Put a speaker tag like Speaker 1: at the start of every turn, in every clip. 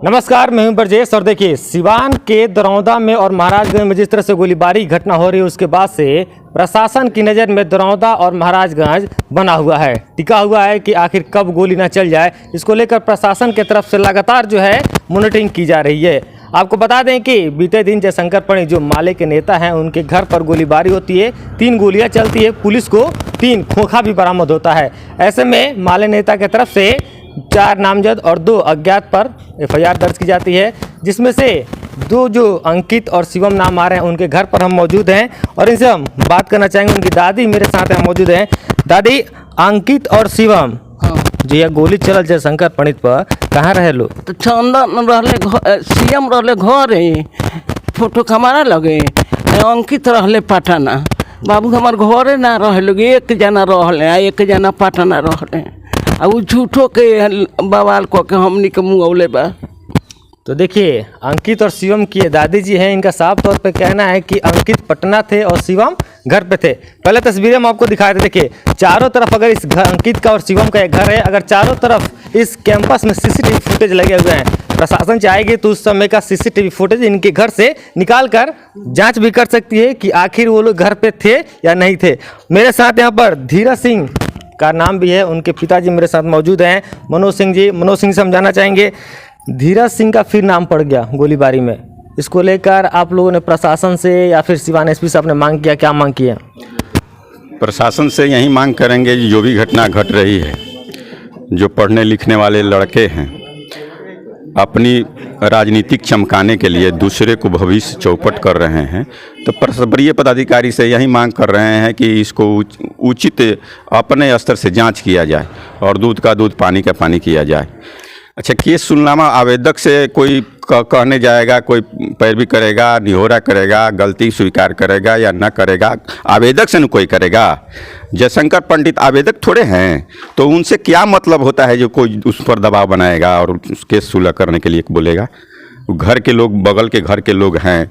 Speaker 1: नमस्कार, मैं हूं ब्रजेश और देखिए सिवान के दरौंदा में और महाराजगंज में जिस तरह से गोलीबारी घटना हो रही है उसके बाद से प्रशासन की नज़र में दरौंदा और महाराजगंज बना हुआ है, टिका हुआ है कि आखिर कब गोली ना चल जाए। इसको लेकर प्रशासन की तरफ से लगातार जो है मॉनिटरिंग की जा रही है। आपको बता दें कि बीते दिन जयशंकर पंडित जो माले के नेता हैं उनके घर पर गोलीबारी होती है, 3 गोलियां चलती है, पुलिस को 3 खोखा भी बरामद होता है। ऐसे में माले नेता की तरफ से 4 नामजद और 2 अज्ञात पर एफआईआर दर्ज की जाती है, जिसमें से 2 जो अंकित और शिवम नाम आ रहे हैं उनके घर पर हम मौजूद हैं और इनसे हम बात करना चाहेंगे। उनकी दादी मेरे साथ हैं, मौजूद हैं। दादी, अंकित और शिवम जी ये गोली चलल जयशंकर पंडित पर, कहाँ रहे लोग?
Speaker 2: तो चंदन रहले सीएम रहले घरे, फोटो हमारा लगे, अंकित रहले पटना। बाबू हमार घरे ना रहे लोग, एक जना रहले, एक जना पटना रहले। आ उ झूठो के बवाल को के हमनी के मुंगौले बा।
Speaker 1: तो देखिए अंकित और शिवम की दादी जी हैं, इनका साफ तौर पे कहना है कि अंकित पटना थे और शिवम घर पे थे। पहले तस्वीरें हम आपको दिखाए थे। देखिए चारों तरफ अगर इस घर अंकित का और शिवम का एक घर है, अगर चारों तरफ इस कैंपस में सीसीटीवी फुटेज लगे हुए हैं, प्रशासन चाहेगी तो उस समय का सीसीटीवी फुटेज इनके घर से निकाल कर जाँच भी कर सकती है कि आखिर वो लोग घर पे थे या नहीं थे। मेरे साथ यहाँ पर धीरज सिंह का नाम भी है, उनके पिताजी मेरे साथ मौजूद हैं, मनोज सिंह जी। मनोज सिंह से हम जानना चाहेंगे, धीरज सिंह का फिर नाम पड़ गया गोलीबारी में, इसको लेकर आप लोगों ने प्रशासन से या फिर सिवान एसपी साहब ने मांग किया, क्या मांग किया?
Speaker 3: प्रशासन से यही मांग करेंगे जो भी घटना घट रही है, जो पढ़ने लिखने वाले लड़के हैं अपनी राजनीतिक चमकाने के लिए दूसरे को भविष्य चौपट कर रहे हैं, तो वरीय पदाधिकारी से यही मांग कर रहे हैं कि इसको उचित अपने स्तर से जांच किया जाए और दूध का दूध पानी का पानी किया जाए। अच्छा, केस सुननामा आवेदक से कोई कहने जाएगा, कोई पैरवी करेगा, निहोरा करेगा, गलती स्वीकार करेगा या न करेगा, आवेदक से न कोई करेगा। जयशंकर पंडित आवेदक थोड़े हैं, तो उनसे क्या मतलब होता है जो कोई उस पर दबाव बनाएगा और केस सुलह करने के लिए बोलेगा। घर के लोग, बगल के घर के लोग हैं,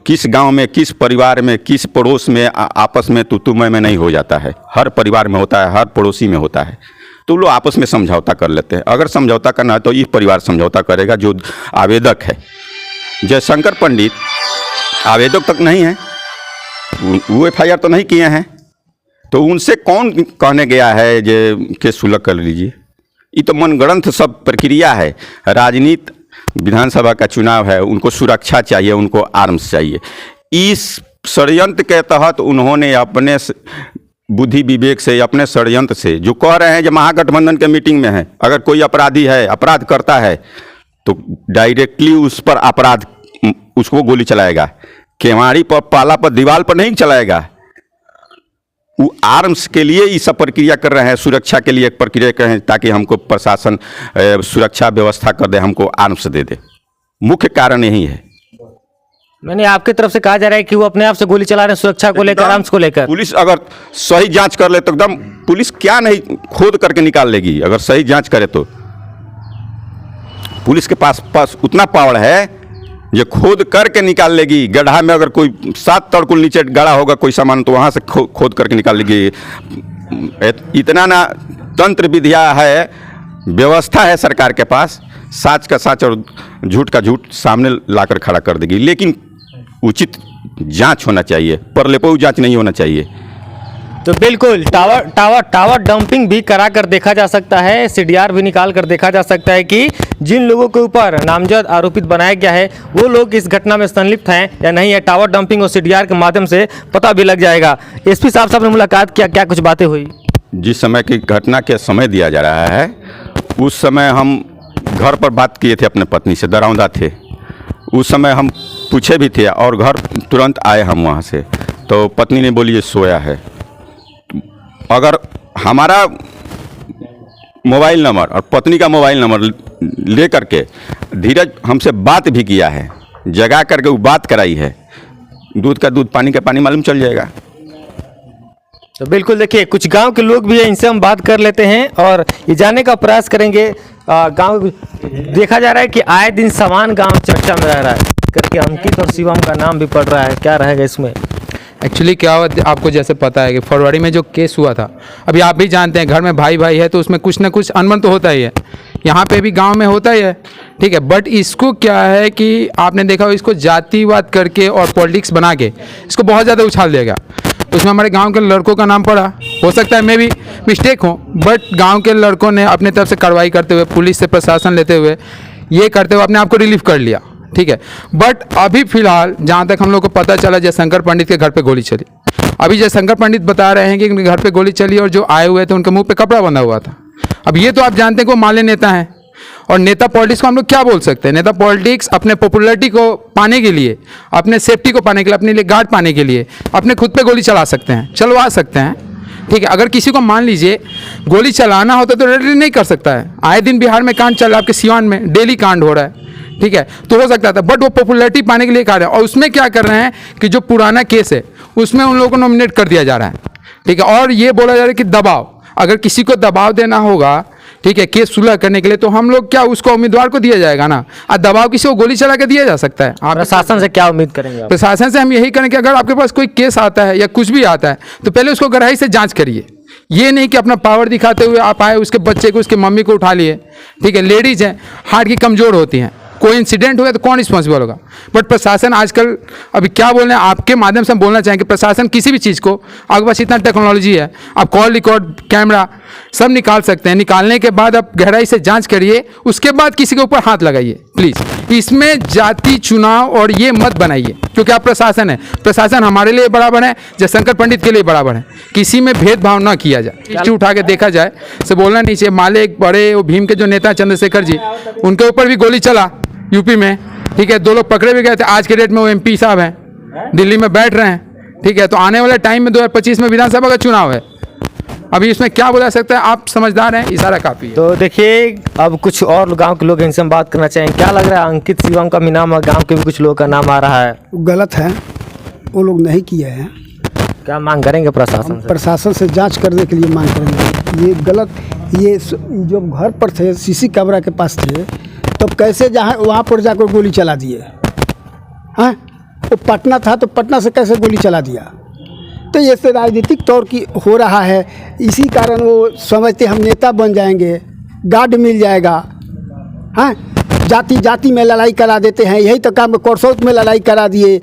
Speaker 3: किस गांव में, किस परिवार में, किस पड़ोस में आपस में तू मैं नहीं हो जाता है। हर परिवार में होता है, हर पड़ोसी में होता है, तो लोग आपस में समझौता कर लेते हैं। अगर समझौता करना है तो ये परिवार समझौता करेगा जो आवेदक है। जयशंकर पंडित आवेदक तक नहीं है, वो एफआईआर तो नहीं किए हैं, तो उनसे कौन कहने गया है जे केस सुलह कर लीजिए? ये तो मनगढ़ंत सब प्रक्रिया है। राजनीति, विधानसभा का चुनाव है, उनको सुरक्षा चाहिए, उनको आर्म्स चाहिए। इस षड्यंत्र के तहत उन्होंने अपने बुद्धि विवेक से, अपने षड्यंत्र से, जो कह रहे हैं जो महागठबंधन के मीटिंग में है, अगर कोई अपराधी है, अपराध करता है तो डायरेक्टली उस पर अपराध, उसको गोली चलाएगा, केवाड़ी पर, पाला पर, दीवार पर नहीं चलाएगा। वो आर्म्स के लिए ये सब प्रक्रिया कर रहे हैं, सुरक्षा के लिए प्रक्रिया कर रहे हैं, ताकि हमको प्रशासन सुरक्षा व्यवस्था कर दे, हमको आर्म्स दे दे। मुख्य कारण यही है।
Speaker 1: मैंने आपकी तरफ से कहा जा रहा है कि वो अपने आप से गोली चला रहे हैं, सुरक्षा को लेकर, आर्म्स को लेकर।
Speaker 3: पुलिस अगर सही जांच कर ले तो एकदम, पुलिस क्या नहीं खोद करके निकाल लेगी। अगर सही जांच करे तो पुलिस के पास उतना पावर है जो खोद करके निकाल लेगी। गड्ढा में अगर कोई 7 तड़कुल नीचे गड़ा होगा कोई सामान, तो वहाँ से खोद करके निकाल लेगी। इतना ना तंत्र विद्या है, व्यवस्था है सरकार के पास, सच का सच और झूठ का झूठ सामने लाकर खड़ा कर देगी। लेकिन उचित जांच होना चाहिए, परलेपो जांच नहीं होना चाहिए।
Speaker 1: तो बिल्कुल टावर डंपिंग भी करा कर देखा जा सकता है, सीडीआर भी निकाल कर देखा जा सकता है कि जिन लोगों के ऊपर नामजद आरोपित बनाया गया है वो लोग इस घटना में संलिप्त हैं या नहीं है। टावर डंपिंग और सीडीआर के माध्यम से पता भी लग जाएगा। एसपी साहब ने मुलाकात किया, क्या कुछ बातें हुई?
Speaker 3: जिस समय की घटना के समय दिया जा रहा है उस समय हम घर पर बात किए थे अपने पत्नी से, दरौंदा थे उस समय, हम पूछे भी थे और घर तुरंत आए हम वहाँ से, तो पत्नी ने बोली ये सोया है। अगर हमारा मोबाइल नंबर और पत्नी का मोबाइल नंबर ले करके धीरज हमसे बात भी किया है, जगा करके वो बात कराई है, दूध का दूध पानी का पानी मालूम चल जाएगा।
Speaker 1: तो बिल्कुल देखिए कुछ गांव के लोग भी हैं, इनसे हम बात कर लेते हैं और ये जानने का प्रयास करेंगे। गांव देखा जा रहा है कि आए दिन समान गांव चर्चा में रह रहा है करके अंकित और शिवम का नाम भी पड़ रहा है, क्या रहेगा इसमें?
Speaker 4: एक्चुअली क्या हुआ, आपको जैसे पता है कि फरवरी में जो केस हुआ था, अभी आप भी जानते हैं घर में भाई भाई है तो उसमें कुछ ना कुछ अनबन तो होता ही है। यहाँ पे भी गांव में होता ही है, ठीक है। बट इसको क्या है कि आपने देखा हो, इसको जातिवाद करके और पॉलिटिक्स बना के इसको बहुत ज़्यादा उछाल दिया गया। उसमें हमारे गांव के लड़कों का नाम पड़ा, हो सकता है मैं भी मिस्टेक हो, बट गांव के लड़कों ने अपने तरफ से कार्रवाई करते हुए, पुलिस से प्रशासन लेते हुए, ये करते हुए अपने आप को रिलीफ कर लिया, ठीक है। बट अभी फिलहाल जहाँ तक हम लोग को पता चला, जयशंकर पंडित के घर पे गोली चली। अभी जयशंकर पंडित बता रहे हैं कि उनके घर पे गोली चली और जो आए हुए थे उनके मुंह पे कपड़ा बंधा हुआ था। अब ये तो आप जानते हैं कि वो माले नेता हैं, और नेता पॉलिटिक्स को हम लोग क्या बोल सकते हैं। नेता पॉलिटिक्स अपने पॉपुलैरिटी को पाने के लिए, अपने सेफ्टी को पाने के लिए, अपने लिए गार्ड पाने के लिए अपने खुद पे गोली चला सकते हैं, चलवा सकते हैं, ठीक है। अगर किसी को मान लीजिए गोली चलाना होता तो रेडी नहीं कर सकता है। आए दिन बिहार में कांड चल रहा है, आपके सिवान में डेली कांड हो रहा है, ठीक है। तो हो सकता था, बट वो पॉपुलैरिटी पाने के लिए कर रहे हैं। और उसमें क्या कर रहे हैं कि जो पुराना केस है उसमें उन लोगों को नॉमिनेट कर दिया जा रहा है, ठीक है। और ये बोला जा रहा है कि दबाव, अगर किसी को दबाव देना होगा, ठीक है, केस सुलह करने के लिए, तो हम लोग क्या उसको उम्मीदवार को दिया जाएगा ना। और दबाव किसी को गोली चला के दिया जा सकता है। आप
Speaker 1: प्रशासन से क्या उम्मीद करेंगे आप?
Speaker 4: प्रशासन से हम यही करें कि अगर आपके पास कोई केस आता है या कुछ भी आता है तो पहले उसको गहराई से जांच करिए। ये नहीं कि अपना पावर दिखाते हुए आप आए, उसके बच्चे को, उसकी मम्मी को उठा लिए, ठीक है। लेडीज़ हैं, हार्ट की कमज़ोर होती हैं, कोई इंसिडेंट हुआ तो कौन रिस्पॉन्सिबल होगा। बट प्रशासन आजकल, अभी क्या बोल रहे हैं, आपके माध्यम से हम बोलना चाहेंगे, प्रशासन किसी भी चीज़ को, आपके पास इतना टेक्नोलॉजी है, आप कॉल रिकॉर्ड, कैमरा सब निकाल सकते हैं। निकालने के बाद आप गहराई से जांच करिए, उसके बाद किसी के ऊपर हाथ लगाइए प्लीज़। इसमें जाति चुनाव और ये मत बनाइए, क्योंकि आप प्रशासन है, प्रशासन हमारे लिए बराबर है, जयशंकर पंडित के लिए बराबर है। किसी में भेदभाव ना किया जाए, इश्यू उठा के देखा जाए, से बोलना नहीं चाहिए। माले एक बड़े वो भीम के जो नेता चंद्रशेखर जी, उनके ऊपर भी गोली चला यूपी में, ठीक है। 2 लोग पकड़े भी गए थे। आज के डेट में वो MP साहब हैं, दिल्ली में बैठ रहे हैं, ठीक है। तो आने वाले टाइम में 2025 में विधानसभा का चुनाव है। अभी इसमें क्या बोला सकता है, आप समझदार हैं, इशारा काफ़ी है।
Speaker 1: तो देखिए, अब कुछ और गांव के लोग इनसे हम बात करना चाहेंगे। क्या लग रहा है, अंकित शिवम का भी नाम, गांव के भी कुछ लोगों का नाम आ रहा है,
Speaker 5: गलत है, वो लोग नहीं किए हैं।
Speaker 1: क्या मांग करेंगे प्रशासन से?
Speaker 5: प्रशासन से जांच करने के लिए मांग करेंगे। ये गलत, ये जो घर पर थे, CC कैमरा के पास थे, तो कैसे जहाँ वहाँ पर जाकर गोली चला दिए? हाँ, वो पटना था तो पटना से कैसे गोली चला दिया? तो ये से राजनीतिक तौर की हो रहा है। इसी कारण वो समझते हम नेता बन जाएंगे, गार्ड मिल जाएगा। हाँ, जाति जाति में लड़ाई करा देते हैं। यही तो काम, करसौत में लड़ाई करा दिए,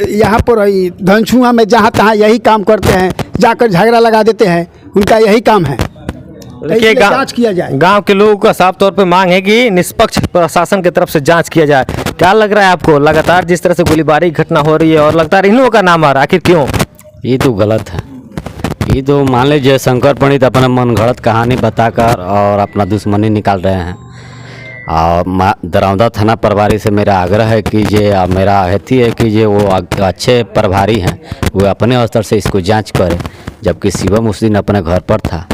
Speaker 5: यहाँ पर धनछुआ में, जहाँ तहाँ यही काम करते हैं, जाकर झगड़ा लगा देते हैं। उनका यही काम है।
Speaker 1: देखिए,
Speaker 5: जांच किया जाए।
Speaker 1: गांव के लोगों का साफ तौर पे मांग है कि निष्पक्ष प्रशासन की तरफ से जांच किया जाए। क्या लग रहा है आपको, लगातार जिस तरह से गोलीबारी की घटना हो रही है और लगातार इन लोगों का नाम आ रहा है, आखिर क्यों?
Speaker 6: ये तो गलत है। ये तो मान लीजिए शंकर पंडित अपना मनगढ़ंत कहानी बताकर और अपना दुश्मनी निकाल रहे हैं। और दरौदा थाना प्रभारी से मेरा आग्रह है कि ये मेरा हेती है कि ये वो अच्छे प्रभारी हैं, वो अपने स्तर से इसको जांच करें। जबकि शिवम उस दिन अपने घर पर था,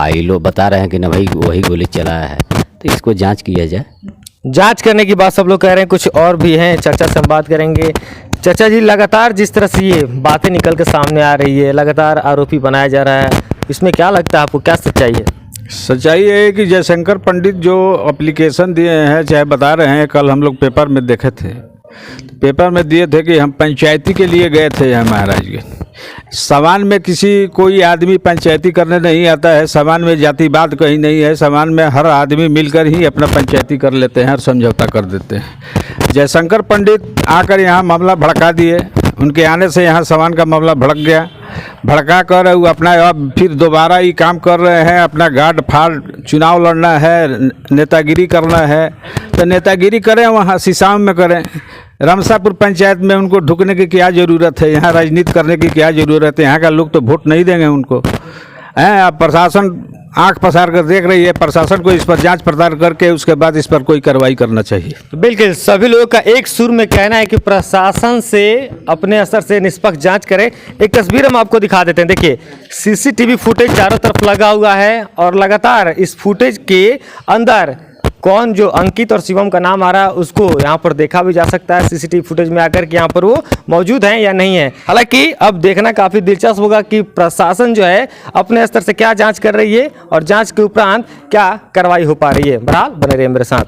Speaker 6: ये लोग बता रहे हैं कि न भाई वही गोली चलाया है, तो इसको जांच किया जाए।
Speaker 1: जांच करने की बात सब लोग कह रहे हैं, कुछ और भी हैं, चर्चा से हम बात करेंगे। चाचा जी, लगातार जिस तरह से ये बातें निकल के सामने आ रही है, लगातार आरोपी बनाया जा रहा है, इसमें क्या लगता है आपको, क्या सच्चाई है?
Speaker 7: सच्चाई है कि जयशंकर पंडित जो एप्लीकेशन दिए हैं, चाहे बता रहे हैं, कल हम लोग पेपर में देखे थे, पेपर में दिए थे कि हम पंचायती के लिए गए थे यहाँ महाराजगंज। सामान में किसी कोई आदमी पंचायती करने नहीं आता है, सामान में जातिवाद कहीं नहीं है, सामान में हर आदमी मिलकर ही अपना पंचायती कर लेते हैं और समझौता कर देते हैं। जयशंकर पंडित आकर यहाँ मामला भड़का दिए, उनके आने से यहाँ सामान का मामला भड़क गया। भड़का कर वो अपना अब फिर दोबारा ये काम कर रहे हैं, अपना गार्ड फाड़, चुनाव लड़ना है, नेतागिरी करना है, तो नेतागिरी करें वहाँ सिसाम में करें। रामसापुर पंचायत में उनको ढुकने की क्या ज़रूरत है, यहाँ राजनीति करने की क्या ज़रूरत है? यहाँ का लोग तो वोट नहीं देंगे उनको। हैं, अब प्रशासन आंख पसार कर देख रही है, प्रशासन को इस पर जांच पड़ताल करके उसके बाद इस पर कोई कार्रवाई करना चाहिए।
Speaker 1: बिल्कुल, सभी लोगों का एक सुर में कहना है कि प्रशासन से अपने स्तर से निष्पक्ष जांच करें। एक तस्वीर हम आपको दिखा देते हैं। देखिए, CCTV फुटेज चारों तरफ लगा हुआ है और लगातार इस फुटेज के अंदर कौन जो अंकित और शिवम का नाम आ रहा है उसको यहाँ पर देखा भी जा सकता है CCTV फुटेज में आकर कि यहाँ पर वो मौजूद हैं या नहीं है। हालांकि अब देखना काफ़ी दिलचस्प होगा कि प्रशासन जो है अपने स्तर से क्या जांच कर रही है और जांच के उपरांत क्या कार्रवाई हो पा रही है। बहरहाल बने रहिए मेरे साथ।